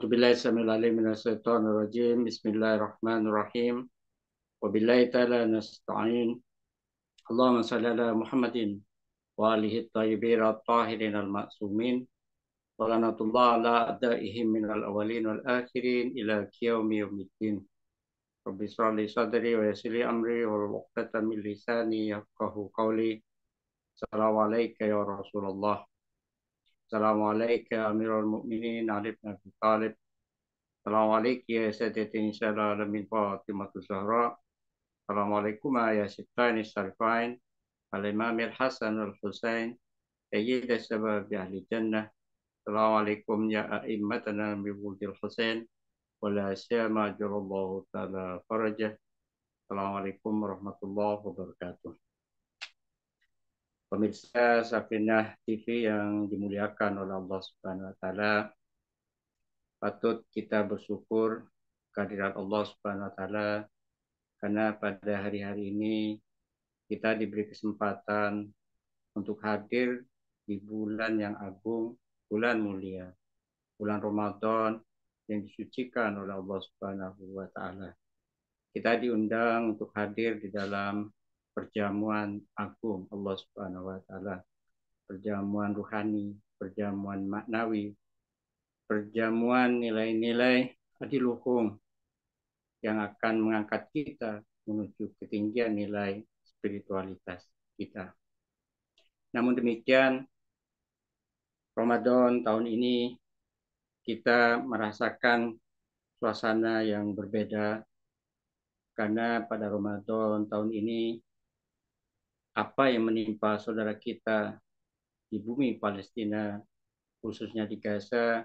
أعوذ بالله السميع العليم من الشيطان الرجيم. بسم الله الرحمن الرحيم. وبالله تعالى نستعين. اللهم صل على محمد وآله الطيبين الطاهرين المعصومين. ولعنة الله على أعدائهم من الأولين والآخرين إلى يوم الدين. رب اشرح لي صدري ويسر لي أمري واحلل عقدة من لساني يفقهوا قولي. السلام عليك يا رسول الله. السلام عليك يا أمير المؤمنين علي بن أبي طالب. Assalamualaikum ya Sayyidati Nisa'il Alamin Fatimatu Zahra. Assalamualaikum ya Sibtani Syarifain Al-Imam Al-Hasan Al-Husain Sayyid Sabab Ahli Jannah. Assalamualaikum ya A'immatana Mibudil Husain Wala Syama Jalallahu Ta'ala Farajah. Assalamualaikum warahmatullahi wabarakatuh. Pemirsa Safinah TV yang dimuliakan oleh Allah Subhanahu wa Ta'ala, patut kita bersyukur kehadirat Allah Subhanahu wa Ta'ala karena pada hari-hari ini kita diberi kesempatan untuk hadir di bulan yang agung, bulan mulia, bulan Ramadan yang disucikan oleh Allah Subhanahu wa Ta'ala. Kita diundang untuk hadir di dalam perjamuan agung Allah Subhanahu wa Ta'ala, perjamuan ruhani, perjamuan maknawi, perjamuan nilai-nilai adiluhung yang akan mengangkat kita menuju ketinggian nilai spiritualitas kita. Namun demikian, Ramadan tahun ini kita merasakan suasana yang berbeda karena pada Ramadan tahun ini apa yang menimpa saudara kita di bumi Palestina, khususnya di Gaza,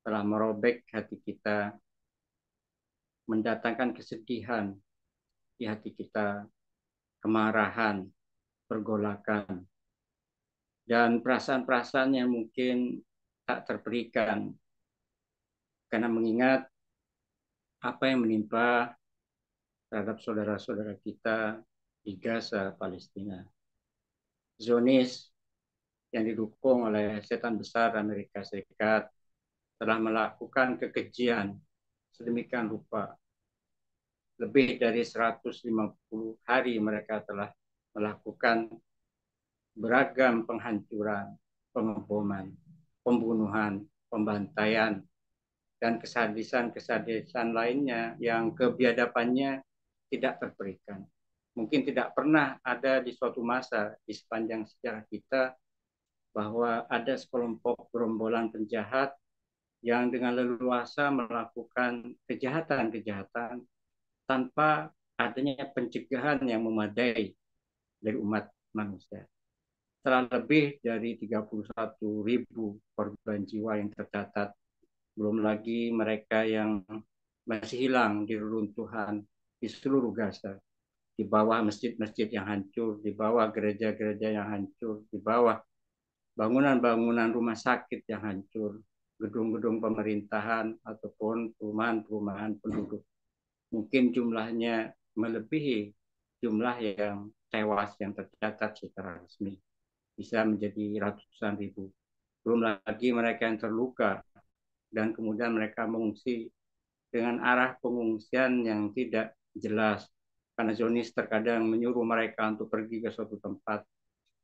telah merobek hati kita, mendatangkan kesedihan di hati kita, kemarahan, pergolakan, dan perasaan-perasaan yang mungkin tak terperikan karena mengingat apa yang menimpa terhadap saudara-saudara kita di Gaza, Palestina. Zionis yang didukung oleh setan besar Amerika Serikat telah melakukan kekejian sedemikian rupa. Lebih dari 150 hari mereka telah melakukan beragam penghancuran, pengeboman, pembunuhan, pembantaian, dan kesadisan-kesadisan lainnya yang kebiadabannya tidak terperikan. Mungkin tidak pernah ada di suatu masa di sepanjang sejarah kita bahwa ada sekelompok gerombolan penjahat yang dengan leluasa melakukan kejahatan-kejahatan tanpa adanya pencegahan yang memadai dari umat manusia. Telah lebih dari 31.000 korban jiwa yang tercatat, belum lagi mereka yang masih hilang di reruntuhan di seluruh Gaza, di bawah masjid-masjid yang hancur, di bawah gereja-gereja yang hancur, di bawah bangunan-bangunan rumah sakit yang hancur, gedung-gedung pemerintahan ataupun perumahan-perumahan penduduk. Mungkin jumlahnya melebihi jumlah yang tewas yang tercatat secara resmi. Bisa menjadi ratusan ribu. Belum lagi mereka yang terluka dan kemudian mereka mengungsi dengan arah pengungsian yang tidak jelas. Karena Zionis terkadang menyuruh mereka untuk pergi ke suatu tempat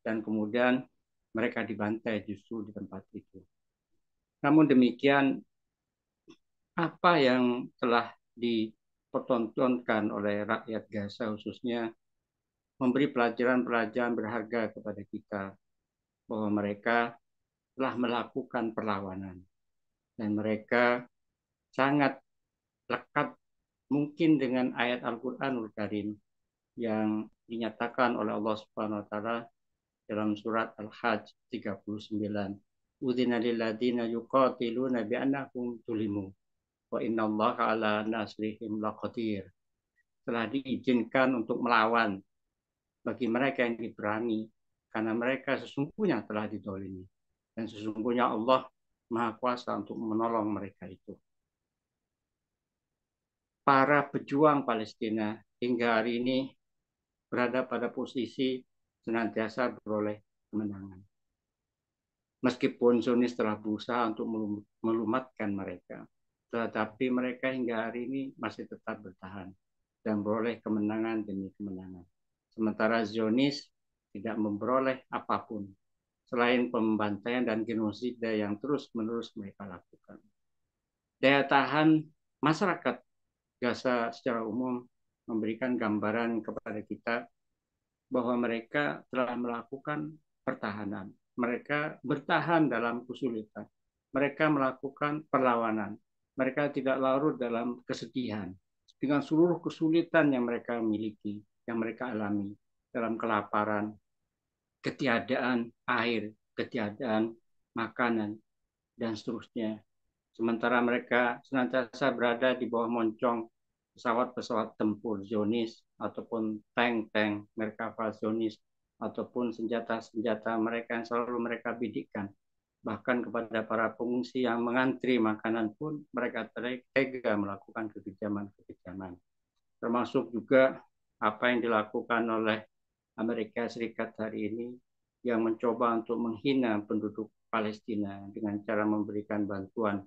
dan kemudian mereka dibantai justru di tempat itu. Namun demikian, apa yang telah dipertontonkan oleh rakyat Gaza khususnya memberi pelajaran-pelajaran berharga kepada kita bahwa mereka telah melakukan perlawanan dan mereka sangat lekat mungkin dengan ayat Al-Qur'anul Karim yang dinyatakan oleh Allah Subhanahu wa taala dalam surat Al-Hajj 39. Udzina lil ladzina yuqatiluna bi annahum zulimu wa innallaha ala nasrihim laqadir. Telah diizinkan untuk melawan bagi mereka yang diperangi karena mereka sesungguhnya telah dizalimi dan sesungguhnya Allah Maha Kuasa untuk menolong mereka itu. Para pejuang Palestina hingga hari ini berada pada posisi senantiasa beroleh kemenangan. Meskipun Zionis telah berusaha untuk melumatkan mereka, tetapi mereka hingga hari ini masih tetap bertahan dan beroleh kemenangan demi kemenangan. Sementara Zionis tidak memperoleh apapun selain pembantaian dan genosida yang terus-menerus mereka lakukan. Daya tahan masyarakat Gaza secara umum memberikan gambaran kepada kita bahwa mereka telah melakukan pertahanan. Mereka bertahan dalam kesulitan. Mereka melakukan perlawanan. Mereka tidak larut dalam kesedihan. Dengan seluruh kesulitan yang mereka miliki, yang mereka alami dalam kelaparan, ketiadaan air, ketiadaan makanan, dan seterusnya. Sementara mereka senantiasa berada di bawah moncong pesawat-pesawat tempur Zionis ataupun tank-tank Merkava Zionis ataupun senjata-senjata mereka yang selalu mereka bidikkan. Bahkan kepada para pengungsi yang mengantri makanan pun mereka tega melakukan kekejaman-kekejaman. Termasuk juga apa yang dilakukan oleh Amerika Serikat hari ini yang mencoba untuk menghina penduduk Palestina dengan cara memberikan bantuan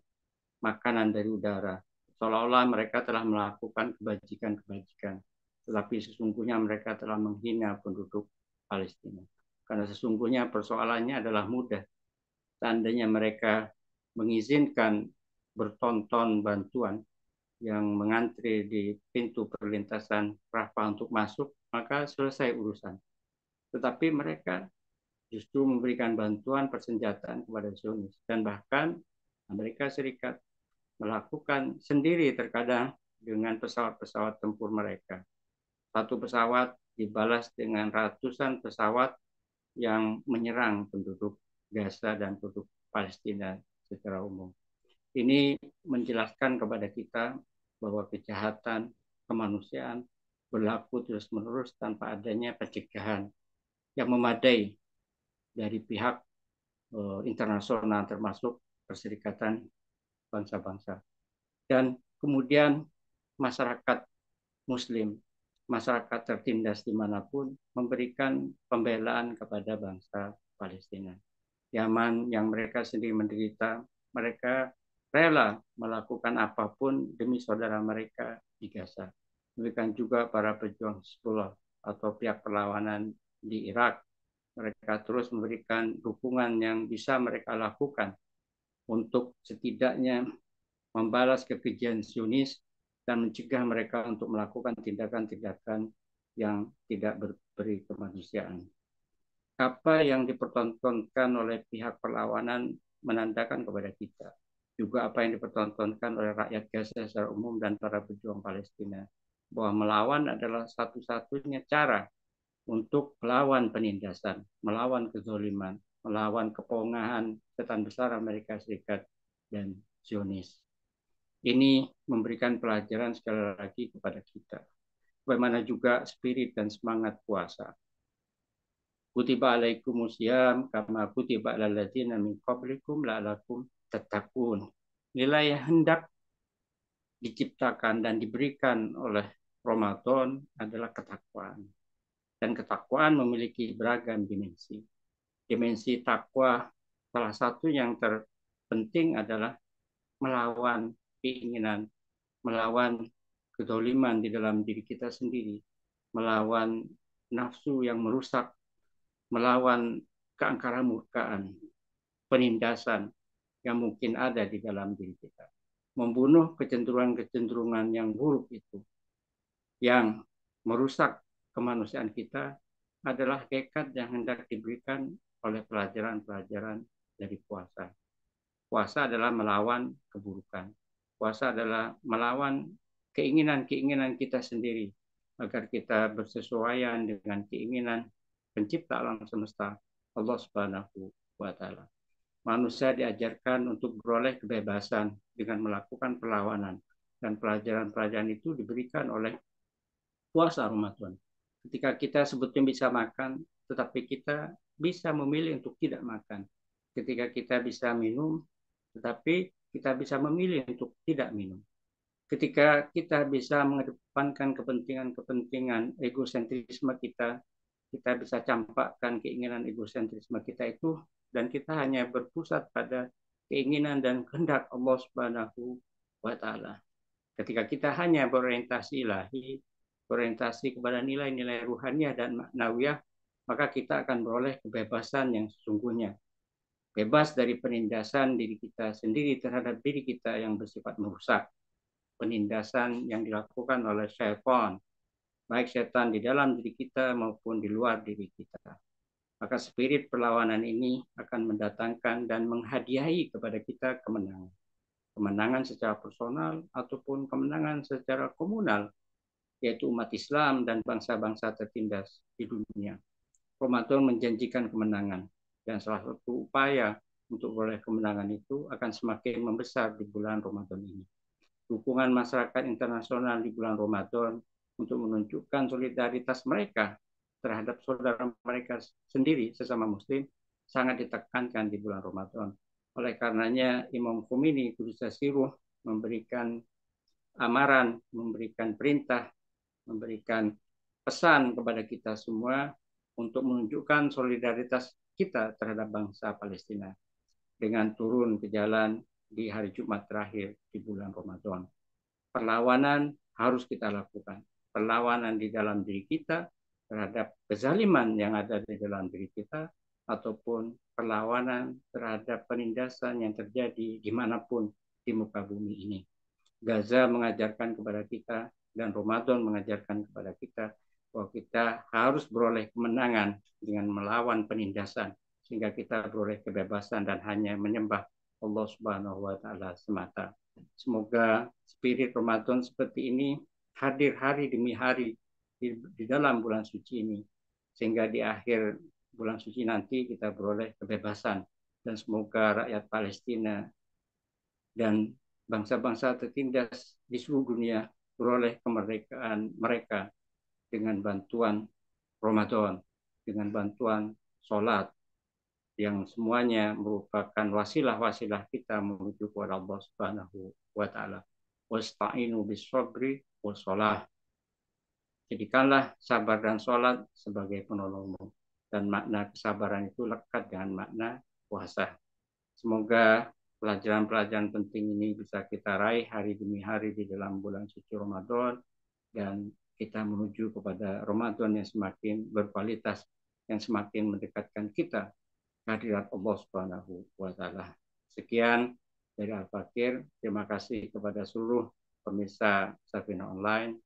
makanan dari udara. Seolah-olah mereka telah melakukan kebajikan-kebajikan. Tetapi sesungguhnya mereka telah menghina penduduk Palestina. Karena sesungguhnya persoalannya adalah mudah. Seandainya mereka mengizinkan bertonton bantuan yang mengantri di pintu perlintasan Rafah untuk masuk, maka selesai urusan. Tetapi mereka justru memberikan bantuan persenjataan kepada Zionis. Dan bahkan Amerika Serikat melakukan sendiri terkadang dengan pesawat-pesawat tempur mereka. Satu pesawat dibalas dengan ratusan pesawat yang menyerang penduduk Gaza dan penduduk Palestina secara umum. Ini menjelaskan kepada kita bahwa kejahatan kemanusiaan berlaku terus-menerus tanpa adanya pencegahan yang memadai dari pihak internasional termasuk Perserikatan Bangsa-Bangsa. Dan kemudian masyarakat Muslim, masyarakat tertindas dimanapun memberikan pembelaan kepada bangsa Palestina. Zaman yang mereka sendiri menderita, mereka rela melakukan apapun demi saudara mereka di Gaza. Demikian juga para pejuang Hizbullah atau pihak perlawanan di Irak. Mereka terus memberikan dukungan yang bisa mereka lakukan untuk setidaknya membalas kekejian Zionis dan mencegah mereka untuk melakukan tindakan-tindakan yang tidak berperi kemanusiaan. Apa yang dipertontonkan oleh pihak perlawanan menandakan kepada kita juga apa yang dipertontonkan oleh rakyat Gaza secara umum dan para pejuang Palestina, bahwa melawan adalah satu-satunya cara untuk melawan penindasan, melawan kezaliman, melawan kepongahan setan besar Amerika Serikat dan Zionis. Ini memberikan pelajaran sekali lagi kepada kita. Bagaimana juga spirit dan semangat puasa. Kutiba alaikumusiyam kama kutiba alal ladzina min qablikum la'allakum tattaqun. Nilai yang hendak diciptakan dan diberikan oleh Ramadan adalah ketakwaan. Dan ketakwaan memiliki beragam dimensi. Dimensi takwa salah satu yang terpenting adalah melawan keinginan, melawan kedoliman di dalam diri kita sendiri, melawan nafsu yang merusak, melawan keangkara murkaan, penindasan yang mungkin ada di dalam diri kita. Membunuh kecenderungan-kecenderungan yang buruk itu, yang merusak kemanusiaan kita, adalah hakikat yang hendak diberikan oleh pelajaran-pelajaran dari puasa. Puasa adalah melawan keburukan. Puasa adalah melawan keinginan-keinginan kita sendiri agar kita bersesuaian dengan keinginan pencipta alam semesta, Allah Subhanahu wa taala. Manusia diajarkan untuk beroleh kebebasan dengan melakukan perlawanan, dan pelajaran-pelajaran itu diberikan oleh puasa Ramadan. Ketika kita sebetulnya bisa makan, tetapi kita bisa memilih untuk tidak makan. Ketika kita bisa minum, tetapi kita bisa memilih untuk tidak minum. Ketika kita bisa mengedepankan kepentingan-kepentingan egosentrisme kita, kita bisa campakkan keinginan egosentrisme kita itu, dan kita hanya berpusat pada keinginan dan kehendak Allah Subhanahu wa Ta'ala. Ketika kita hanya berorientasi ilahi, berorientasi kepada nilai-nilai ruhaniah dan maknawiyah, maka kita akan beroleh kebebasan yang sesungguhnya. Bebas dari penindasan diri kita sendiri terhadap diri kita yang bersifat merusak. Penindasan yang dilakukan oleh syaitan, baik setan di dalam diri kita maupun di luar diri kita. Maka spirit perlawanan ini akan mendatangkan dan menghadiahi kepada kita kemenangan. Kemenangan secara personal ataupun kemenangan secara komunal, yaitu umat Islam dan bangsa-bangsa tertindas di dunia. Ramadan menjanjikan kemenangan, dan salah satu upaya untuk beroleh kemenangan itu akan semakin membesar di bulan Ramadan ini. Dukungan masyarakat internasional di bulan Ramadan untuk menunjukkan solidaritas mereka terhadap saudara mereka sendiri sesama muslim sangat ditekankan di bulan Ramadan. Oleh karenanya Imam Khomeini Qudus Siruh memberikan amaran, memberikan perintah, memberikan pesan kepada kita semua untuk menunjukkan solidaritas kita terhadap bangsa Palestina dengan turun ke jalan di hari Jumat terakhir di bulan Ramadan. Perlawanan harus kita lakukan. Perlawanan di dalam diri kita terhadap kezaliman yang ada di dalam diri kita, ataupun perlawanan terhadap penindasan yang terjadi dimanapun di muka bumi ini. Gaza mengajarkan kepada kita dan Ramadan mengajarkan kepada kita bahwa kita harus beroleh kemenangan dengan melawan penindasan, sehingga kita beroleh kebebasan dan hanya menyembah Allah Subhanahu wa Ta'ala semata. Semoga spirit Ramadan seperti ini hadir hari demi hari di dalam bulan suci ini, sehingga di akhir bulan suci nanti kita beroleh kebebasan, dan semoga rakyat Palestina dan bangsa-bangsa tertindas di seluruh dunia beroleh kemerdekaan mereka dengan bantuan Ramadan, dengan bantuan sholat, yang semuanya merupakan wasilah-wasilah kita menuju kepada Allah Subhanahu wa Ta'ala. Wasta'inu bis-sabri was-shalah. Jadikanlah sabar dan sholat sebagai penolongmu. Dan makna kesabaran itu lekat dengan makna puasa. Semoga pelajaran-pelajaran penting ini bisa kita raih hari demi hari di dalam bulan suci Ramadan, dan kita menuju kepada Ramadan yang semakin berkualitas, yang semakin mendekatkan kita kehadirat Allah Subhanahu wa Ta'ala. Sekian dari Al-Fakir. Terima kasih kepada seluruh pemirsa Safina Online.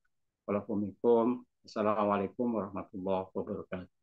Assalamualaikum warahmatullahi wabarakatuh.